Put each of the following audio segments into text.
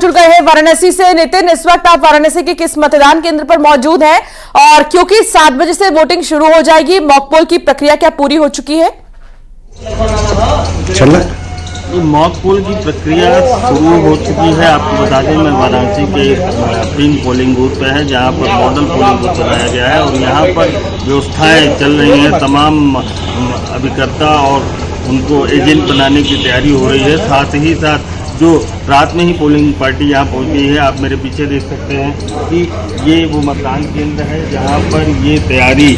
जुड़ गए हैं वाराणसी से नितिन। इस वक्त आप वाराणसी के किस मतदान केंद्र पर मौजूद हैं और क्योंकि 7 बजे से वोटिंग शुरू हो जाएगी, मॉक पोल की प्रक्रिया क्या पूरी हो चुकी है? मॉक पोल की प्रक्रिया शुरू हो चुकी है। आपको बता दें, मैं वाराणसी के 3 पोलिंग बूथ पे है जहां पर मॉडल पोलिंग बूथ बनाया गया है और यहां पर व्यवस्थाएं चल रही हैं। तमाम अभिकर्ता और उनको एजेंट बनाने की तैयारी हो रही है। साथ ही साथ जो रात में ही पोलिंग पार्टी यहाँ पहुँच गई है। आप मेरे पीछे देख सकते हैं कि ये वो मतदान केंद्र है जहाँ पर ये तैयारी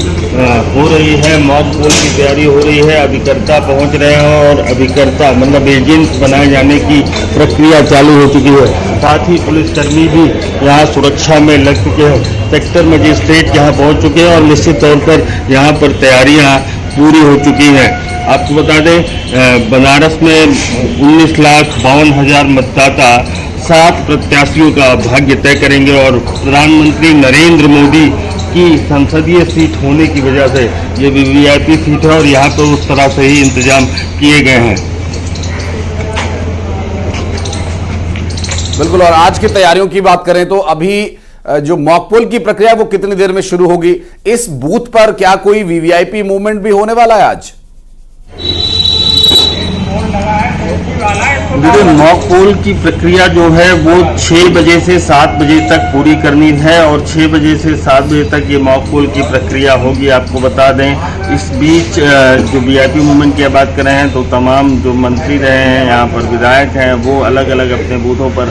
हो रही है, मॉक पोल की तैयारी हो रही है। अभिकर्ता पहुँच रहे हैं और अभिकर्ता मतलब एजेंट बनाए जाने की प्रक्रिया चालू हो चुकी है। साथ ही पुलिसकर्मी भी यहाँ सुरक्षा में लग चुके हैं। सेक्टर मजिस्ट्रेट यहाँ पहुँच चुके हैं और निश्चित तौर पर यहाँ पर तैयारियाँ पूरी हो चुकी हैं। आपको बता दें, बनारस में 19,52,000 मतदाता 7 प्रत्याशियों का भाग्य तय करेंगे और प्रधानमंत्री नरेंद्र मोदी की संसदीय सीट होने की वजह से ये वीवीआईपी सीट है और यहाँ पर उस तरह से ही इंतजाम किए गए हैं। बिल्कुल। और आज की तैयारियों की बात करें तो अभी जो मॉक पोल की प्रक्रिया वो कितनी देर में शुरू होगी? इस बूथ पर क्या कोई वीवीआईपी मूवमेंट भी होने वाला है आज? देखिए, मॉक पोल की प्रक्रिया जो है वो 6 बजे से 7 बजे तक पूरी करनी है और 6 बजे से 7 बजे तक ये मॉक पोल की प्रक्रिया होगी। आपको बता दें, इस बीच जो वीआईपी मूवमेंट की बात कर रहे हैं तो तमाम जो मंत्री रहे हैं, यहाँ पर विधायक हैं, वो अलग अलग अपने बूथों पर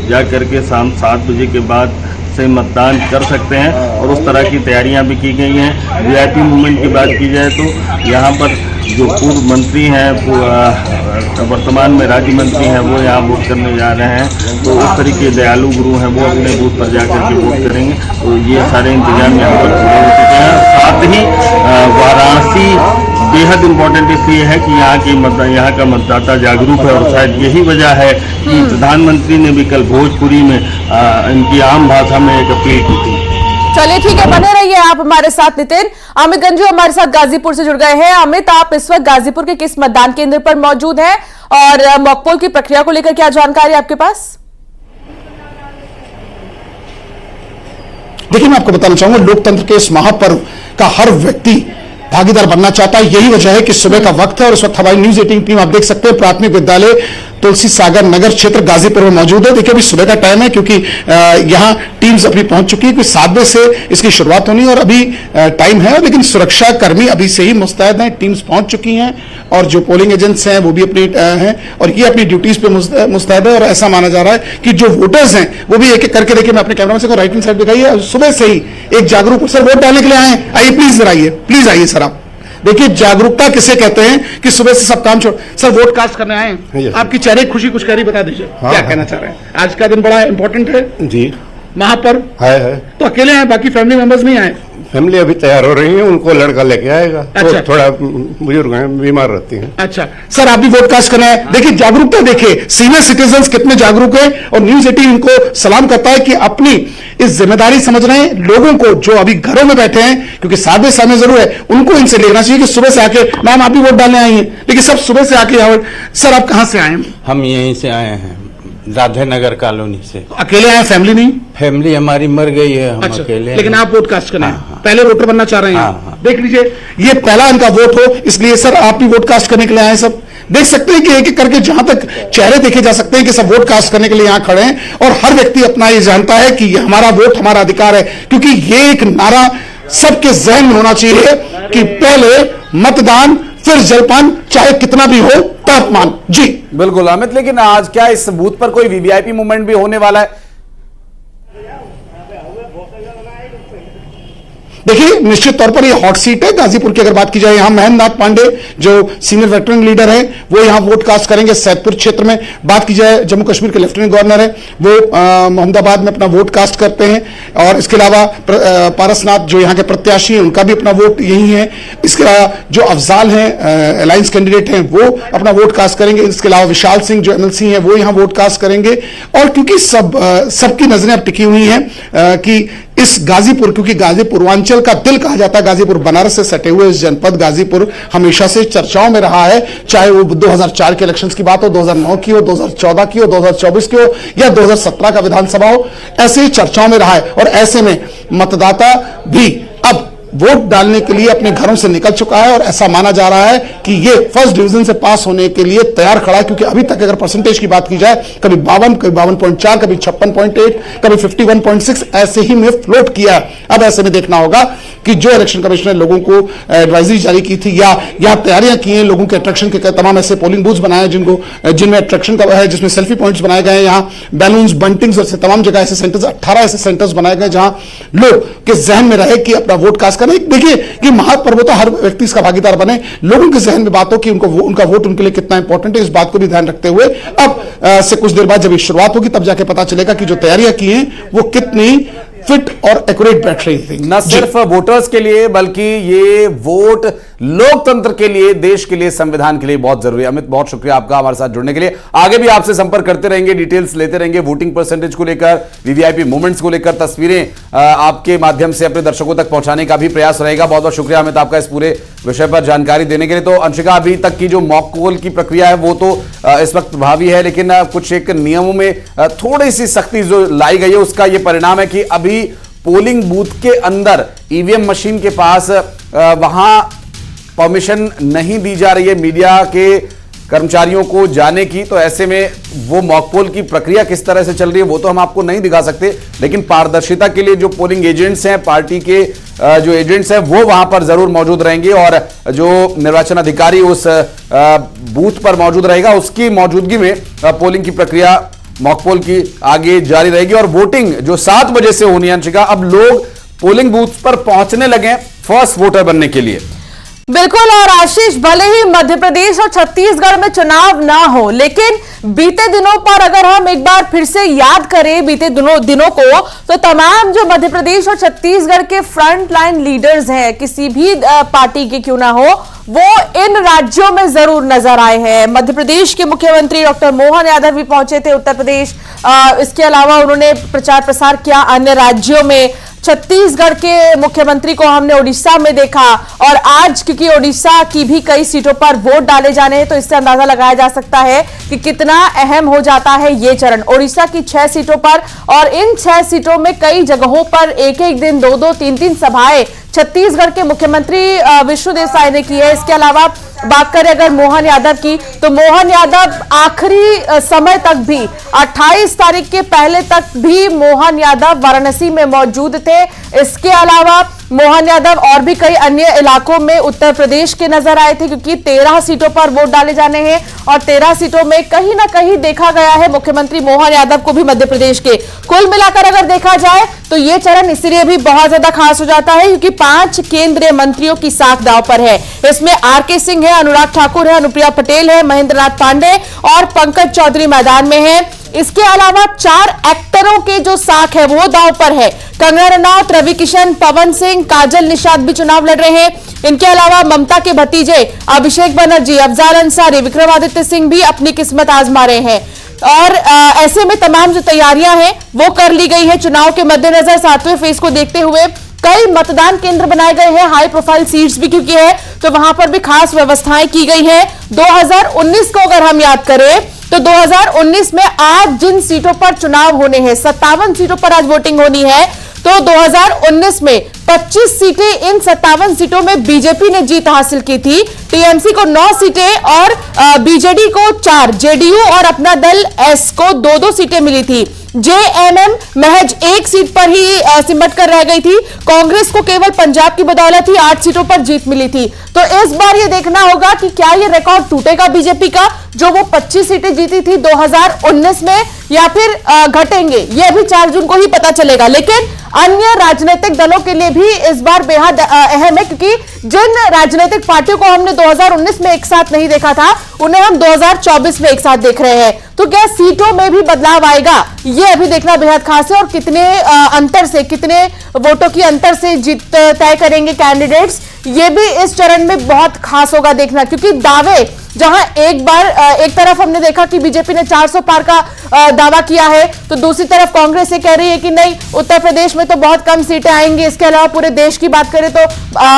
जा करके शाम 7 बजे के बाद से मतदान कर सकते हैं और उस तरह की तैयारियां भी की गई हैं। वीआईपी मूवमेंट की बात की जाए तो यहाँ पर जो पूर्व मंत्री हैं, वर्तमान में राज्य मंत्री हैं, वो यहाँ वोट करने जा रहे हैं। तो उस तरीके दयालु गुरु हैं, वो अपने बूथ पर जाकर के वोट करेंगे। तो ये सारे इंतजाम यहाँ पर पूरे हो चुके हैं। साथ ही वाराणसी बेहद इम्पोर्टेंट इसलिए है कि यहाँ का मतदाता जागरूक है और शायद यही वजह है कि प्रधानमंत्री ने भी कल भोजपुरी में इनकी आम भाषा में एक अपील की थी। चलिए ठीक है, बने रहिए आप हमारे साथ। नितिन, अमित गंजू हमारे साथ गाजीपुर से जुड़ गए हैं। अमित, आप इस वक्त गाजीपुर के किस मतदान केंद्र पर मौजूद हैं और मॉक पोल की प्रक्रिया को लेकर क्या जानकारी आपके पास? देखिए, मैं आपको बताना चाहूंगा, लोकतंत्र के इस महापर्व का हर व्यक्ति भागीदार बनना चाहता है। यही वजह है कि सुबह का वक्त है और इस वक्त हमारी न्यूज 18 टीम आप देख सकते हैं प्राथमिक विद्यालय तुलसी सागर नगर क्षेत्र गाजीपुर में मौजूद है। देखिए, अभी सुबह का टाइम है क्योंकि यहाँ टीम्स अपनी पहुंच चुकी है। 7 बजे से इसकी शुरुआत होनी है और अभी टाइम है, लेकिन सुरक्षा कर्मी अभी से ही मुस्तैद हैं। टीम्स पहुंच चुकी हैं और जो पोलिंग एजेंट्स हैं वो भी अपनी हैं और ये अपनी ड्यूटीज पे मुस्तैद है। और ऐसा माना जा रहा है कि जो वोटर्स हैं वो भी एक एक करके, देखिए मैं अपने कैमरा से राइट हैंड साइड दिखाइए, सुबह से ही एक जागरूक सर वोट डालने के लिए आए। आइए प्लीज जरा आइए, प्लीज आइए सर। आप देखिए, जागरूकता किसे कहते हैं कि सुबह से सब काम छोड़ सर वोट कास्ट करने आए हैं। आपकी चेहरे खुशी कुछ कह रही, बता दीजिए क्या कहना चाह रहे हैं? आज का दिन बड़ा इंपॉर्टेंट है जी, महापर्व है। तो अकेले आए, बाकी फैमिली मेंबर्स नहीं आए? फैमिली अभी तैयार हो रही है, उनको लड़का लेके आएगा। अच्छा। तो थोड़ा बुजुर्ग हैं, बीमार रहती हैं। अच्छा सर, आप भी वोट कास्ट करना है। देखिए जागरूकता, देखिए सीनियर सिटीजन्स कितने जागरूक है और न्यूज 18 इनको सलाम करता है कि अपनी इस जिम्मेदारी समझ रहे हैं। लोगों को जो अभी घरों में बैठे हैं, क्योंकि सादे समय जरूर है, उनको इनसे लेना चाहिए कि सुबह से आके, मैम आप भी वोट डालने आई हैं, लेकिन सब सुबह से आके यहाँ। सर आप कहाँ से आए हैं? हम यहीं से आए हैं, राधे नगर कॉलोनी से। अकेले आए, फैमिली नहीं? फैमिली हमारी मर गई है, हम अच्छा, अकेले। लेकिन आप वोट कास्ट करना है। हाँ। पहले वोटर बनना चाह रहे हैं। हाँ। देख लीजिए, ये पहला इनका वोट हो, इसलिए सर आप भी वोट कास्ट करने के लिए आए। सब देख सकते हैं कि एक एक करके जहां तक चेहरे देखे जा सकते हैं कि सब वोट कास्ट करने के लिए यहां खड़े हैं और हर व्यक्ति अपना ये जानता है कि हमारा वोट हमारा अधिकार है। क्योंकि ये एक नारा सबके जहन में होना चाहिए कि पहले मतदान फिर जलपान, चाहे कितना भी हो तापमान। जी बिल्कुल अमित, लेकिन आज क्या इस बूथ पर कोई वीवीआईपी मूवमेंट भी होने वाला है? देखिए, निश्चित तौर पर ये हॉट सीट है गाजीपुर की। अगर बात की जाए, यहां महेंद्र नाथ पांडे जो सीनियर वेटरन लीडर है वो यहां वोट कास्ट करेंगे सैदपुर क्षेत्र में। बात की जाए, जम्मू कश्मीर के लेफ्टिनेंट गवर्नर है वो मोहम्मदाबाद में अपना वोट कास्ट करते हैं। और इसके अलावा पारसनाथ जो यहाँ के प्रत्याशी हैं उनका भी अपना वोट यही है। इसके अलावा जो अफजाल हैं अलायंस कैंडिडेट हैं वो अपना वोट कास्ट करेंगे। इसके अलावा विशाल सिंह जो एमएलसी हैं वो यहाँ वोट कास्ट करेंगे। और क्योंकि सबकी नजरें अब टिकी हुई हैं कि इस गाजीपुर, क्योंकि गाजीपुर पूर्वांचल का दिल कहा जाता है, गाजीपुर बनारस से सटे हुए इस जनपद गाजीपुर हमेशा से चर्चाओं में रहा है, चाहे वो 2004 के इलेक्शंस की बात हो, 2009 की हो, 2014 की हो, 2024 की हो या 2017 का विधानसभा हो, ऐसे ही चर्चाओं में रहा है। और ऐसे में मतदाता भी अब वोट डालने के लिए अपने घरों से निकल चुका है और ऐसा माना जा रहा है कि ये फर्स्ट डिवीजन से पास होने के लिए तैयार खड़ा है, क्योंकि अभी तक अगर परसेंटेज की बात की जाए, कभी 52, कभी 52.4, कभी 56.8, कभी 51.6 ऐसे ही में फ्लोट किया है। अब ऐसे में देखना होगा कि जो इलेक्शन कमिश्नर ने लोगों को एडवाइजरी जारी की थी या यहां तैयारियां की हैं, लोगों के अट्रैक्शन के तमाम ऐसे पोलिंग बूथ्स बनाए जिनमें अट्रैक्शन का है, जिसमें सेल्फी पॉइंट्स बनाए गए हैं, यहां बैलून्स, बंटिंग्स और तमाम जगह ऐसे सेंटर्स, 18 ऐसे सेंटर्स बनाए गए जहां लोग के जहन में रहे कि अपना वोट कास्ट करें। देखिए कि महापर्व होता, हर व्यक्ति इसका भागीदार बने, लोगों के जहन में बात हो कि उनका वोट उनके लिए कितना इंपॉर्टेंट है, इस बात को भी ध्यान रखते हुए अब से कुछ देर बाद जब शुरुआत होगी तब जाके पता चलेगा कि जो तैयारियां की हैं वो कितनी फिट और एक्यूरेट बैठ रही थी। न सिर्फ वोटर्स के लिए बल्कि ये वोट लोकतंत्र के लिए, देश के लिए, संविधान के लिए बहुत जरूरी है। अमित, बहुत शुक्रिया आपका हमारे साथ जुड़ने के लिए। आगे भी आपसे संपर्क करते रहेंगे, डिटेल्स लेते रहेंगे, वोटिंग परसेंटेज को लेकर, वीवीआईपी मूवमेंट्स को लेकर तस्वीरें आपके माध्यम से अपने दर्शकों तक पहुंचाने का भी प्रयास रहेगा। बहुत बहुत शुक्रिया अमित आपका इस पूरे विषय पर जानकारी देने के लिए। तो अंशिका, अभी तक की जो मॉक पोल की प्रक्रिया है वो तो इस वक्त प्रभावी है, लेकिन कुछ एक नियमों में थोड़ी सी सख्ती जो लाई गई है उसका ये परिणाम है कि अभी पोलिंग बूथ के अंदर ईवीएम मशीन के पास वहां परमिशन नहीं दी जा रही है मीडिया के कर्मचारियों को जाने की। तो ऐसे में वो मॉक पोल की प्रक्रिया किस तरह से चल रही है वो तो हम आपको नहीं दिखा सकते, लेकिन पारदर्शिता के लिए जो पोलिंग एजेंट्स हैं, पार्टी के जो एजेंट्स हैं, वो वहां पर जरूर मौजूद रहेंगे और जो निर्वाचन अधिकारी उस बूथ पर मौजूद रहेगा उसकी मौजूदगी में पोलिंग की प्रक्रिया मॉक पोल की आगे जारी रहेगी। और वोटिंग जो 7 बजे से होनी है अंशिका, अब लोग पोलिंग बूथ पर पहुंचने लगे फर्स्ट वोटर बनने के लिए। बिल्कुल। और आशीष, भले ही मध्य प्रदेश और छत्तीसगढ़ में चुनाव ना हो, लेकिन बीते दिनों पर अगर हम एक बार फिर से याद करें बीते दिनों को, तो तमाम जो मध्य प्रदेश और छत्तीसगढ़ के फ्रंट लाइन लीडर्स हैं, किसी भी पार्टी के क्यों ना हो, वो इन राज्यों में जरूर नजर आए हैं। मध्य प्रदेश के मुख्यमंत्री डॉक्टर मोहन यादव भी पहुंचे थे उत्तर प्रदेश, इसके अलावा उन्होंने प्रचार प्रसार किया अन्य राज्यों में। छत्तीसगढ़ के मुख्यमंत्री को हमने उड़ीसा में देखा, और आज क्योंकि उड़ीसा की भी कई सीटों पर वोट डाले जाने हैं, तो इससे अंदाजा लगाया जा सकता है कि कितना अहम हो जाता है ये चरण। उड़ीसा की 6 सीटों पर, और इन 6 सीटों में कई जगहों पर एक एक दिन 2-2, 3-3 सभाएं छत्तीसगढ़ के मुख्यमंत्री विष्णुदेव साय ने की है। इसके अलावा बात करें अगर मोहन यादव की, तो मोहन यादव आखिरी समय तक भी 28 तारीख के पहले तक भी मोहन यादव वाराणसी में मौजूद थे। इसके अलावा मोहन यादव और भी कई अन्य इलाकों में उत्तर प्रदेश के नजर आए थे, क्योंकि 13 सीटों पर वोट डाले जाने हैं और 13 सीटों में कहीं ना कहीं देखा गया है मुख्यमंत्री मोहन यादव को भी मध्य प्रदेश के। कुल मिलाकर अगर देखा जाए तो यह चरण इसलिए भी बहुत ज्यादा खास हो जाता है क्योंकि 5 केंद्रीय मंत्रियों की साख दांव पर है। इसमें आरके सिंह है, अनुराग ठाकुर है, अनुप्रिया पटेल है, महेंद्र नाथ पांडे और पंकज चौधरी मैदान में है। इसके अलावा 4 एक्टरों के जो साख है वो दांव पर है। कंगना रनौत, रवि किशन, पवन सिंह, काजल निषाद भी चुनाव लड़ रहे हैं। इनके अलावा ममता के भतीजे अभिषेक बनर्जी, अफजाल अंसारी, विक्रमादित्य सिंह भी अपनी किस्मत आजमा रहे हैं। और ऐसे में तमाम जो तैयारियां हैं वो कर ली गई है चुनाव के मद्देनजर। 7वें फेज को देखते हुए कई मतदान केंद्र बनाए गए हैं, हाई प्रोफाइल सीट्स भी क्योंकि है, तो वहां पर भी खास व्यवस्थाएं की गई है। 2019 को अगर हम याद करें तो 2019 में आज जिन सीटों पर चुनाव होने हैं, 57 सीटों पर आज वोटिंग होनी है, तो 2019 में 25 सीटें, इन 57 सीटों में बीजेपी ने जीत हासिल की थी। टीएमसी को 9 सीटें और बीजेडी को 4, जेडीयू और अपना दल एस को 2-2 सीटें मिली थी। जेएमएम महज 1 सीट पर ही सिमट कर रह गई थी। कांग्रेस को केवल पंजाब की बदौलत ही 8 सीटों पर जीत मिली थी। तो इस बार यह देखना होगा कि क्या यह रिकॉर्ड टूटेगा बीजेपी का, जो वो 25 सीटें जीती थी 2019 में, या फिर घटेंगे, यह अभी 4 जून को ही पता चलेगा। लेकिन अन्य राजनीतिक दलों के लिए भी इस बार बेहद अहम है, क्योंकि जिन राजनीतिक पार्टियों को हमने 2019 में एक साथ नहीं देखा था, उन्हें हम 2024 में एक साथ देख रहे हैं। तो क्या सीटों में भी बदलाव आएगा, यह अभी देखना बेहद खास है। और कितने अंतर से, कितने वोटों की अंतर से जीत तय करेंगे कैंडिडेट्स, ये भी इस चरण में बहुत खास होगा देखना, क्योंकि दावे जहां एक तरफ हमने देखा कि बीजेपी ने 400 पार का दावा किया है, तो दूसरी तरफ कांग्रेस ये कह रही है कि नहीं, उत्तर प्रदेश में तो बहुत कम सीटें आएंगी, इसके अलावा पूरे देश की बात करें तो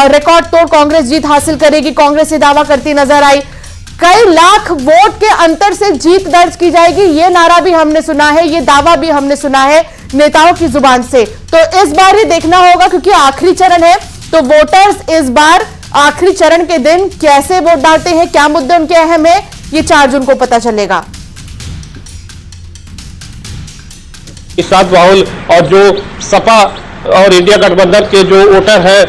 रिकॉर्ड तोड़ कांग्रेस जीत हासिल करेगी। कांग्रेस ये दावा करती नजर आई। कई लाख वोट के अंतर से जीत दर्ज की जाएगी, ये नारा भी हमने सुना है, ये दावा भी हमने सुना है नेताओं की जुबान से। तो इस बार ये देखना होगा, क्योंकि आखिरी चरण है, तो वोटर्स इस बार आखिरी चरण के दिन कैसे वोट डालते हैं, क्या मुद्दे उनके अहम है, ये 4 जून को पता चलेगा। इस साथ राहुल और जो सपा और इंडिया गठबंधन के जो वोटर है